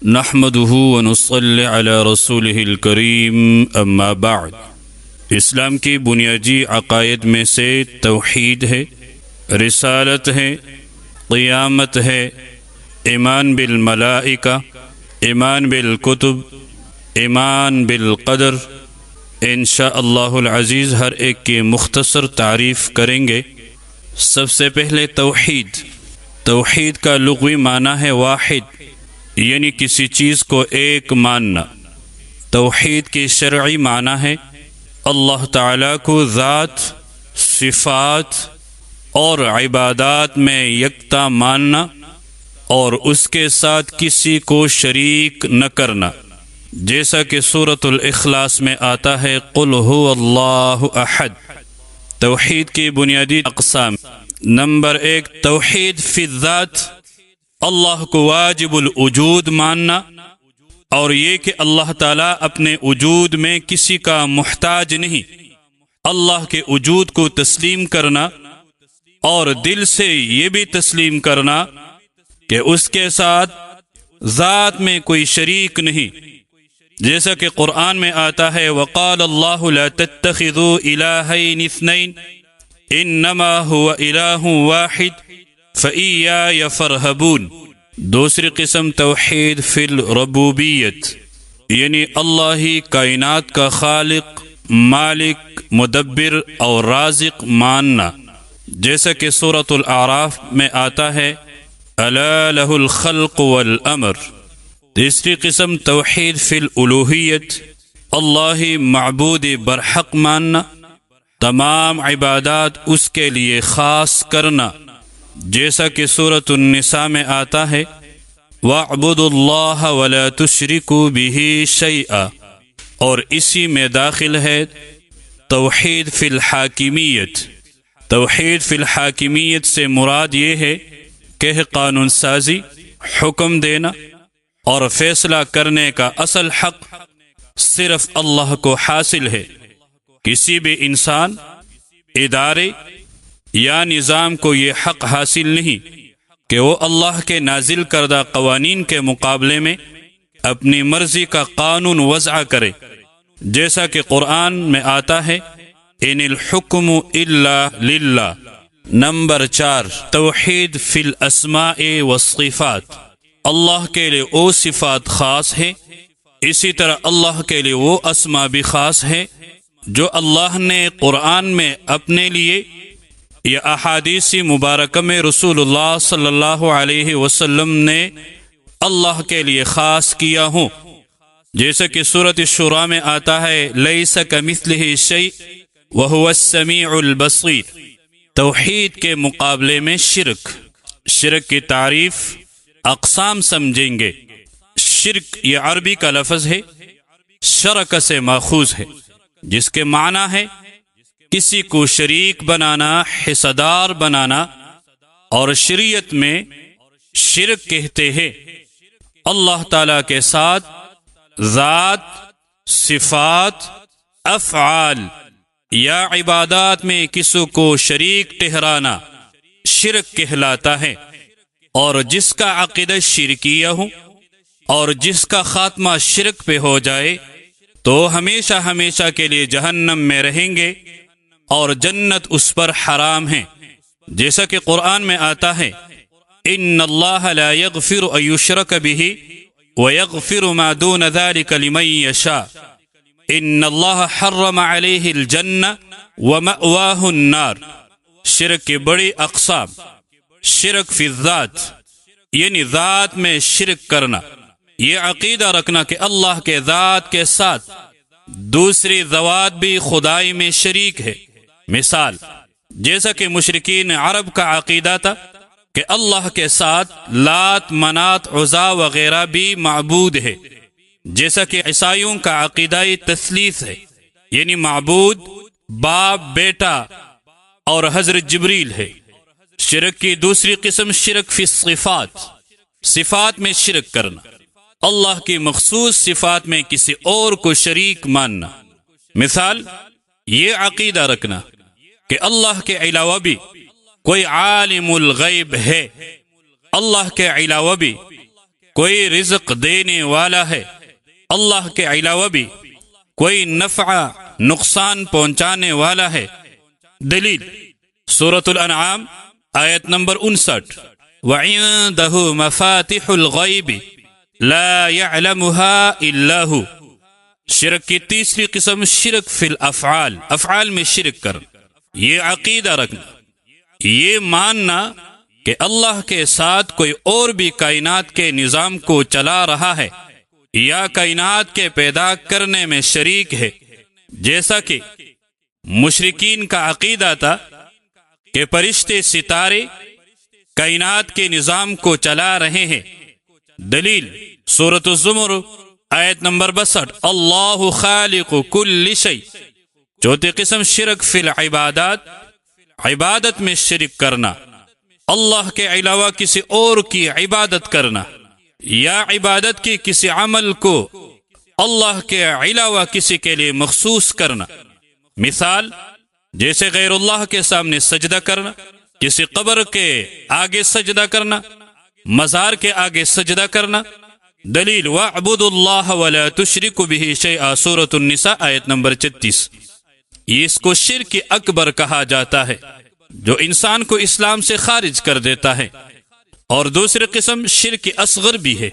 نحمده ونصلي على رسوله الكريم اما بعد۔ اسلام کی بنیادی عقائد میں سے توحید ہے، رسالت ہے، قیامت ہے، ایمان بالملائکہ، ایمان بالکتب، ایمان بالقدر۔ انشاءاللہ العزیز ہر ایک کی مختصر تعریف کریں گے۔ سب سے پہلے توحید کا لغوی معنی ہے واحد، یعنی کسی چیز کو ایک ماننا۔ توحید کی شرعی معنی ہے اللہ تعالیٰ کو ذات، صفات اور عبادات میں یکتا ماننا اور اس کے ساتھ کسی کو شریک نہ کرنا، جیسا کہ سورۃ الاخلاص میں آتا ہے قل هو اللہ احد۔ توحید کی بنیادی اقسام: نمبر 1، توحید فی الذات، اللہ کو واجب الوجود ماننا، اور یہ کہ اللہ تعالیٰ اپنے وجود میں کسی کا محتاج نہیں، اللہ کے وجود کو تسلیم کرنا اور دل سے یہ بھی تسلیم کرنا کہ اس کے ساتھ ذات میں کوئی شریک نہیں، جیسا کہ قرآن میں آتا ہے وقال اللہ لا تتخذوا الہین اثنین انما هو الہ واحد فإیای فرہبون۔ دوسری قسم توحید فی الربوبیت، یعنی اللہ ہی کائنات کا خالق، مالک، مدبر اور رازق ماننا، جیسا کہ سورۃ الاعراف میں آتا ہے الا لہ الخلق والامر۔ تیسری قسم توحید فی الالوہیت، اللہ ہی معبود برحق ماننا، تمام عبادات اس کے لیے خاص کرنا، جیسا کہ سورۃ النساء میں آتا ہے وَاعْبُدُوا اللَّهَ وَلَا تُشْرِكُوا بِهِ شَيْئًا، اور اسی میں داخل ہے توحید فی الحاکمیت۔ توحید فی الحاکمیت سے مراد یہ ہے کہ قانون سازی، حکم دینا اور فیصلہ کرنے کا اصل حق صرف اللہ کو حاصل ہے۔ کسی بھی انسان، ادارے یا نظام کو یہ حق حاصل نہیں کہ وہ اللہ کے نازل کردہ قوانین کے مقابلے میں اپنی مرضی کا قانون وضع کرے، جیسا کہ قرآن میں آتا ہے ان الحکم الا للہ۔ نمبر 4، توحید فی الاسماء والصفات، اللہ کے لیے وہ صفات خاص ہے، اسی طرح اللہ کے لیے وہ اسماء بھی خاص ہے جو اللہ نے قرآن میں اپنے لیے یا احادیث مبارکہ میں رسول اللہ صلی اللہ علیہ وسلم نے اللہ کے لیے خاص کیا ہوں، جیسا کہ سورۃ الشورى میں آتا ہے لیس کمثلہ شیء وہو السمیع البصیر۔ توحید کے مقابلے میں شرک کی تعریف، اقسام سمجھیں گے۔ شرک یہ عربی کا لفظ ہے، شرک سے ماخوذ ہے، جس کے معنی ہے کسی کو شریک بنانا، حصہ دار بنانا، اور شریعت میں شرک کہتے ہیں اللہ تعالیٰ کے ساتھ ذات، صفات، افعال یا عبادات میں کسی کو شریک ٹھہرانا شرک کہلاتا ہے، اور جس کا عقیدہ شرکیہ ہو اور جس کا خاتمہ شرک پہ ہو جائے تو ہمیشہ کے لیے جہنم میں رہیں گے اور جنت اس پر حرام ہے، جیسا کہ قرآن میں آتا ہے ان اللہ لا یغفر ان یشرک بہ ویغفر ما دون ذلک لمن یشاء ان اللہ حرم علیہ الجنہ ومأواہ النار۔ شرک کی بڑی اقسام: شرک فی الذات، یعنی ذات میں شرک کرنا، یہ عقیدہ رکھنا کہ اللہ کے ذات کے ساتھ دوسری ذوات بھی خدائی میں شریک ہے۔ مثال، جیسا کہ مشرکین عرب کا عقیدہ تھا کہ اللہ کے ساتھ لات، منات، عزا وغیرہ بھی معبود ہے، جیسا کہ عیسائیوں کا عقیدہ تثلیث ہے، یعنی معبود باپ، بیٹا اور حضرت جبریل ہے۔ شرک کی دوسری قسم شرک فی الصفات، صفات میں شرک کرنا، اللہ کی مخصوص صفات میں کسی اور کو شریک ماننا۔ مثال، یہ عقیدہ رکھنا کہ اللہ کے علاوہ بھی کوئی عالم الغیب ہے، اللہ کے علاوہ بھی کوئی رزق دینے والا ہے اللہ کے علاوہ بھی کوئی نفع نقصان پہنچانے والا ہے۔ دلیل سورۃ الانعام آیت نمبر 59، وَعِندَهُ مَفَاتِحُ الْغَيْبِ لَا يَعْلَمُهَا إِلَّا هُ۔ شرک کی تیسری قسم شرک فی الافعال، افعال میں شرک کر، یہ عقیدہ رکھنا، یہ ماننا کہ اللہ کے ساتھ کوئی اور بھی کائنات کے نظام کو چلا رہا ہے یا کائنات کے پیدا کرنے میں شریک ہے، جیسا کہ مشرکین کا عقیدہ تھا کہ فرشتے ستارے کائنات کے نظام کو چلا رہے ہیں۔ دلیل سورۃ الزمر آیت نمبر 62، اللہ خالق کل شیء۔ چوتھی قسم شرک فی العبادات، عبادت میں شرک کرنا، اللہ کے علاوہ کسی اور کی عبادت کرنا یا عبادت کی کسی عمل کو اللہ کے علاوہ کسی کے لیے مخصوص کرنا۔ مثال جیسے غیر اللہ کے سامنے سجدہ کرنا، کسی قبر کے آگے سجدہ کرنا، مزار کے آگے سجدہ کرنا۔ دلیل وَاعْبُدُوا اللَّهَ وَلَا تُشْرِكُوا بِهِ شَيْئًا، سورۃ النساء آیت نمبر 36۔ اس کو شرک اکبر کہا جاتا ہے جو انسان کو اسلام سے خارج کر دیتا ہے، اور دوسری قسم شرک اصغر بھی ہے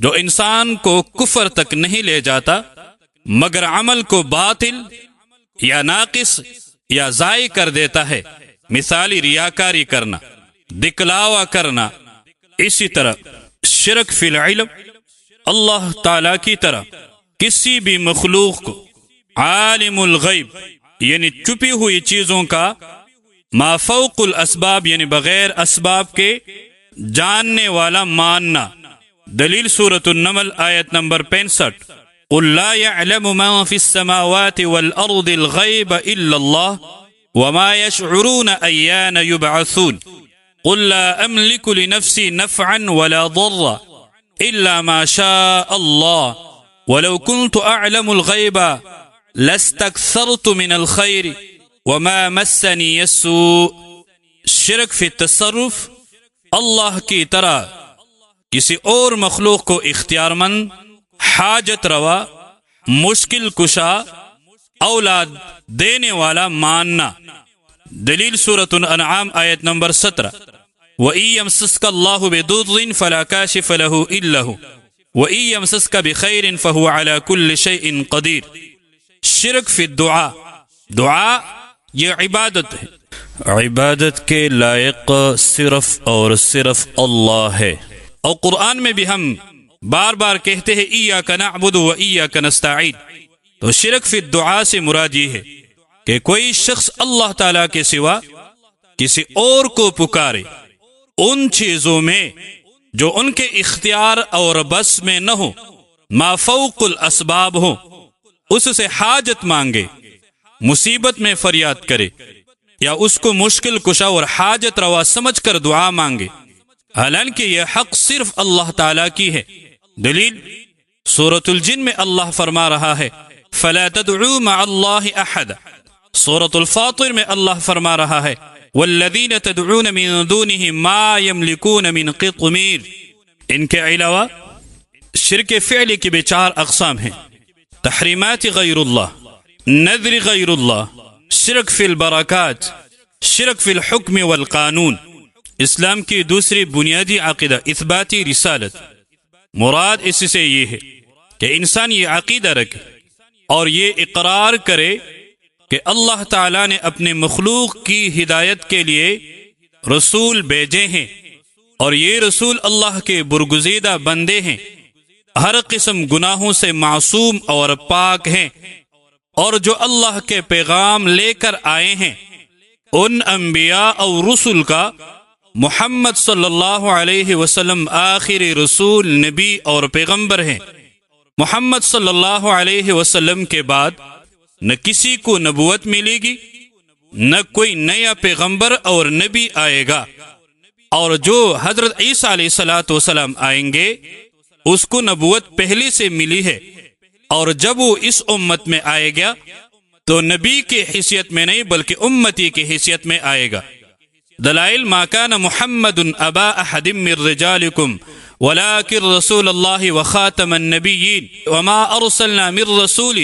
جو انسان کو کفر تک نہیں لے جاتا مگر عمل کو باطل یا ناقص یا ضائع کر دیتا ہے، مثالی ریاکاری کرنا، دکھلاوا کرنا۔ اسی طرح شرک فی العلم، اللہ تعالی کی طرح کسی بھی مخلوق کو عالم الغیب یعنی چھپی ہوئی چیزوں کا ما فوق الاسباب یعنی بغیر اسباب کے جاننے والا ماننا۔ دلیل سورۃ النمل آیت نمبر 65، قل لا يعلم من في السماوات والأرض الغيب إلا الله وما يشعرون أيان يبعثون قل لا أملك لنفسي نفعا ولا ضرا إلا ما شاء الله ولو كنت أعلم الغيب لاستكثرت من الخير وما مسني السوء۔ شرک فی التصرف، اللہ کی طرح کسی اور مخلوق کو اختیار مند، حاجت روا، مشکل کشا، اولاد دینے والا ماننا۔ دلیل سورۃ الانعام آیت نمبر 17، وَإِن يَمْسَسْكَ اللَّهُ بِضُرٍّ فَلَا كَاشِفَ لَهُ إِلَّا هُوَ وَإِن يَمْسَسْكَ بِخَيْرٍ فَهُوَ عَلَى كُلِّ شَيْءٍ قَدِيرٌ۔ شرک فی الدعاء، دعا یہ عبادت ہے، عبادت کے لائق صرف اور صرف اللہ ہے، اور قرآن میں بھی ہم بار بار کہتے ہیں ایاک نعبد و ایاک نستعین۔ تو شرک فی الدعاء سے مراد یہ ہے کہ کوئی شخص اللہ تعالیٰ کے سوا کسی اور کو پکارے ان چیزوں میں جو ان کے اختیار اور بس میں نہ ہو، ما فوق الاسباب ہو، اس سے حاجت مانگے، مصیبت میں فریاد کرے یا اس کو مشکل کشا اور حاجت روا سمجھ کر دعا مانگے، حالانکہ یہ حق صرف اللہ تعالیٰ کی ہے۔ دلیل سورۃ الجن میں اللہ فرما رہا ہے فَلَا تَدْعُوا مَعَ اللَّهِ أَحَدًا۔ سورۃ الفاطر میں اللہ فرما رہا ہے وَالَّذِينَ تَدْعُونَ مِن دُونِهِ مَا يَمْلِكُونَ مِن قِطْمِيرٍ۔ ان کے علاوہ شرک فعلی کی بھی 4 اقسام ہیں: تحریمات غیر اللہ، نذر غیر اللہ، شرک فی البرکات، شرک فی الحکم والقانون۔ اسلام کی دوسری بنیادی عقیدہ اثباتی رسالت، مراد اس سے یہ ہے کہ انسان یہ عقیدہ رکھے اور یہ اقرار کرے کہ اللہ تعالیٰ نے اپنے مخلوق کی ہدایت کے لیے رسول بھیجے ہیں، اور یہ رسول اللہ کے برگزیدہ بندے ہیں، ہر قسم گناہوں سے معصوم اور پاک ہیں، اور جو اللہ کے پیغام لے کر آئے ہیں ان انبیاء اور رسول کا محمد صلی اللہ علیہ وسلم آخری رسول، نبی اور پیغمبر ہیں۔ محمد صلی اللہ علیہ وسلم کے بعد نہ کسی کو نبوت ملے گی، نہ کوئی نیا پیغمبر اور نبی آئے گا، اور جو حضرت عیسیٰ علیہ السلام آئیں گے اس کو نبوت پہلے سے ملی ہے، اور جب وہ اس امت میں آئے گا تو نبی کی حیثیت میں نہیں بلکہ امتی کی حیثیت میں آئے گا۔ دلائل ما کان محمد ابا احد من رجالکم ولكن رسول الله وخاتم النبيين وما أرسلنا من رسول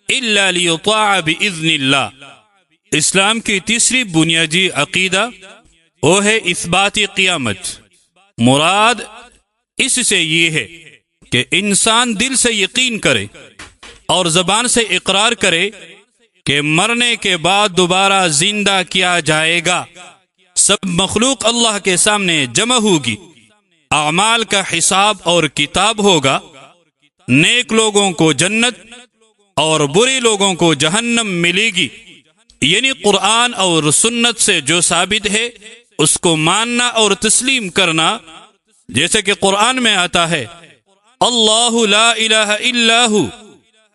إلا ليطاع بإذن الله۔ اسلام کی تیسری بنیادی عقیدہ وہ ہے اثبات قیامت۔ مراد اس سے یہ ہے کہ انسان دل سے یقین کرے اور زبان سے اقرار کرے کہ مرنے کے بعد دوبارہ زندہ کیا جائے گا، سب مخلوق اللہ کے سامنے جمع ہوگی، اعمال کا حساب اور کتاب ہوگا، نیک لوگوں کو جنت اور برے لوگوں کو جہنم ملے گی۔ یعنی قرآن اور سنت سے جو ثابت ہے اس کو ماننا اور تسلیم کرنا، جیسے کہ قرآن میں آتا ہے اللہ لا الہ الا ہو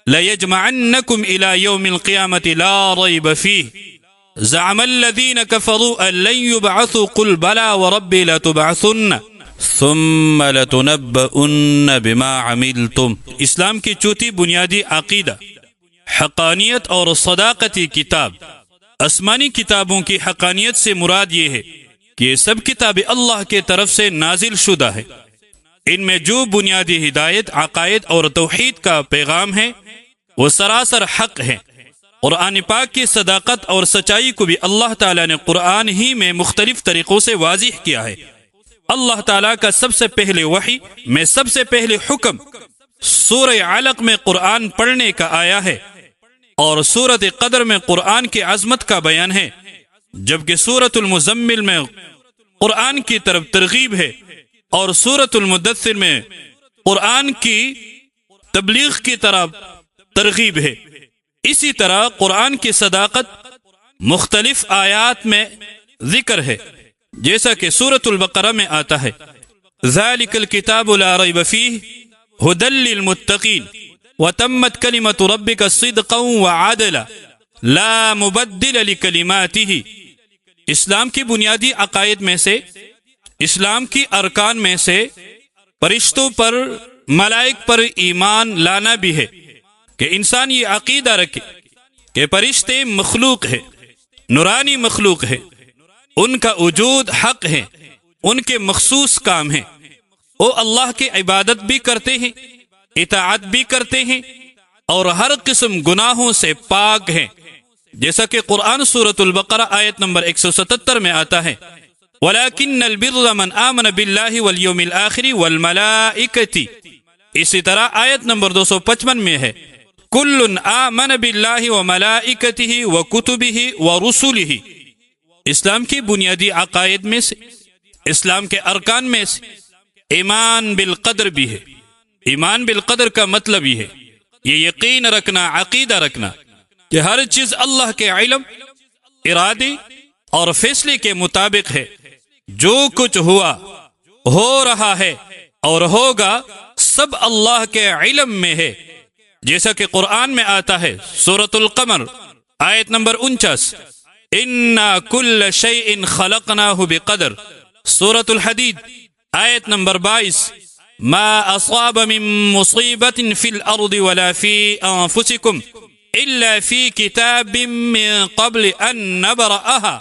لَيَجْمَعَنَّكُمْ إِلَى يَوْمِ الْقِيَامَةِ لَا رَيْبَ فِيهِ زَعَمَ الَّذِينَ كَفَرُوا أَن لَّن يُبْعَثُوا قُلْ بَلَىٰ وَرَبِّي لَتُبْعَثُنَّ ثُمَّ لَتُنَبَّؤُنَّ بِمَا عَمِلْتُمْ۔ اسلام کی چوتھی بنیادی عقیدہ حقانیت اور صداقتی کتاب۔ آسمانی کتابوں کی حقانیت سے مراد یہ ہے کہ یہ سب کتابیں اللہ کے طرف سے نازل شدہ ہے، ان میں جو بنیادی ہدایت، عقائد اور توحید کا پیغام ہے وہ سراسر حق ہے۔ قرآن پاک کی صداقت اور سچائی کو بھی اللہ تعالیٰ نے قرآن ہی میں مختلف طریقوں سے واضح کیا ہے۔ اللہ تعالیٰ کا سب سے پہلے وحی میں سب سے پہلے حکم سورہ علق میں قرآن پڑھنے کا آیا ہے، اور سورۃ قدر میں قرآن کی عظمت کا بیان ہے، جبکہ سورۃ المزمل میں قرآن کی طرف ترغیب ہے، اور سورۃ المدثر میں قرآن کی تبلیغ کی طرف ترغیب ہے۔ اسی طرح قرآن کی صداقت مختلف آیات میں ذکر ہے، جیسا کہ سورۃ البقرہ میں آتا ہے ذَلِكَ الْكِتَابُ لَا رَيْبَ فِيهِ هُدًى لِّلْمُتَّقِينَ وَتَمَّتْ كَلِمَةُ رَبِّكَ صِدْقًا وَعَدْلًا لَا مُبَدِّلَ لِكَلِمَاتِهِ۔ اسلام کی بنیادی عقائد میں سے، اسلام کی ارکان میں سے فرشتوں پر، ملائک پر ایمان لانا بھی ہے، کہ انسان یہ عقیدہ رکھے کہ فرشتے مخلوق ہے، نورانی مخلوق ہے، ان کا وجود حق ہے، ان کے مخصوص کام ہیں، وہ اللہ کی عبادت بھی کرتے ہیں، اطاعت بھی کرتے ہیں، اور ہر قسم گناہوں سے پاک ہیں، جیسا کہ قرآن سورۃ البقرہ آیت نمبر 177 میں آتا ہے وَلَكِنَّ الْبِرَّ مَنْ آمَنَ بِاللَّهِ وَالْيَوْمِ الْآخِرِ وَالْمَلَائِكَةِ۔ اسی طرح آیت نمبر 255 میں ہے كُلٌّ آمَنَ بِاللَّهِ وَمَلَائِكَتِهِ وَكُتُبِهِ وَرُسُلِهِ۔ اسلام کی بنیادی عقائد میں سے، اسلام کے ارکان میں سے ایمان بالقدر بھی ہے۔ ایمان بالقدر کا مطلب یہ ہے، یہ یقین رکھنا، عقیدہ رکھنا کہ ہر چیز اللہ کے علم، ارادے اور فیصلے کے مطابق ہے، جو کچھ ہوا، ہو رہا ہے اور ہوگا، سب اللہ کے علم میں ہے، جیسا کہ قرآن میں آتا ہے سورۃ القمر آیت نمبر 49 اِنَّا كُلَّ شَيْءٍ خَلَقْنَاهُ بِقَدْرٍ۔ سورۃ الحدید آیت نمبر 22 مَا أَصَابَ مِن مُّصِيبَةٍ فِي الْأَرْضِ وَلَا فِي أَنفُسِكُمْ إِلَّا فِي كِتَابٍ مِّن قَبْلِ أَن نَّبْرَأَهَا